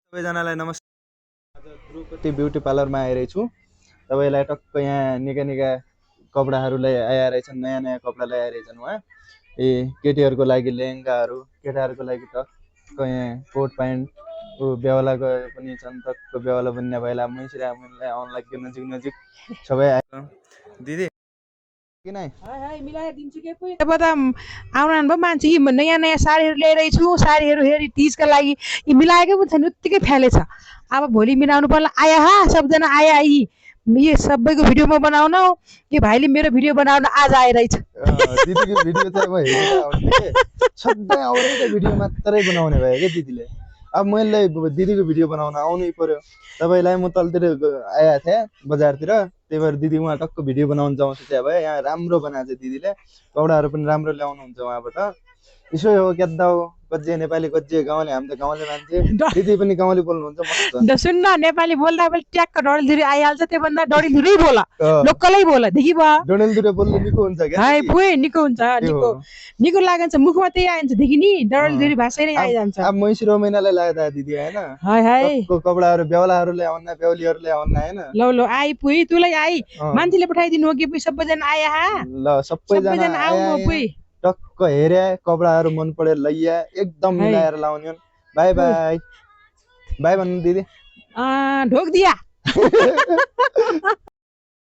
सबैजनालाई नमस्कार। आज ध्रुपति ब्युटी पार्लरमा आइरहेको छु। तपाईलाई टक्क यहाँ निका निका कपडाहरू आएर रहेछन्, नयाँ नयाँ कपडा ल्याइरहेछन् उहाँ। केटीहरूको लागि लेहेङ्गाहरू, केटाहरूको लागि टक्क यहाँ कोट प्यान्ट बेवालाको पनि छन्। टक्क बेवाला बन्ने भइला मैसिरा मुनलाई आउन लाग्यो नजिक नजिक सबै आयो। दिदी किन हाय हाय मिलाएर दिन्छु के कोही अब त आउन भयो मान्छे यी नयाँ नयाँ साडीहरू ल्याइरहेको छु। साडीहरू हेरी तीजका लागि यी मिलाएकै पनि छैन, उत्तिकै फ्याले छ। अब भोलि मिलाउनु पर्ला। आया हा सबजना आया यी ये सबैको भिडियो म बनाउन, यो भाइले मेरो भिडियो बनाउन आज आइरहेछ। दिदीको भिडियो चाहिँ म हेरेर आउँथे। सधैँ अरूको भिडियो मात्रै बनाउने भयो क्या दिदीले। अब मैले दिदीको भिडियो बनाउन आउनै पर्यो। तपाईँलाई म तलतिर आएको थिएँ बजारतिर, त्यही भएर दिदी उहाँ टक्क भिडियो बनाउन जाउँछ त्यहाँ भयो। यहाँ राम्रो बनाएको छ दिदीले, कपडाहरू पनि राम्रो ल्याउनुहुन्छ उहाँबाट। यसो हो क्याद्दा हो, कच्चे नेपाली कच्चे गाउँले, हामी त गाउँले मान्छे। दिदी पनि गाउँले बोल्नुहुन्छ मस्त। सुन्न नेपाली बोल्दा बोल्दा ट्याक्क डडेलधुरी आइहाल्छ। त्योभन्दा डडेलधुरै बोल, लोकलै बोल, देखि भयो डडेलधुरी बोल्नु निको हुन्छ क्या। हाय पुए निको हुन्छ, निको निको लागन्छ, मुखमा त्यही आइन्छ देखि नि, डडेलधुरी भाषै नै आइजान्छ। अब मैसिरो महिनालाई लाग्दा दिदी हैन, हाय हाय कपडाहरू बेवालाहरूले आउन, बेहुलीहरूले आउन हैन। ल ल आई पुई तुलाई आई, मान्छेले पठाइदिनु हो कि पुई सबैजना आया हा। ल सबैजना आउनु पुई, टक्क हेरे कपडाहरू मन पऱ्यो लैया, एकदम मिलाएर लाउने। बाई बाई बाई भन्नु दिदी। ढोक दिया।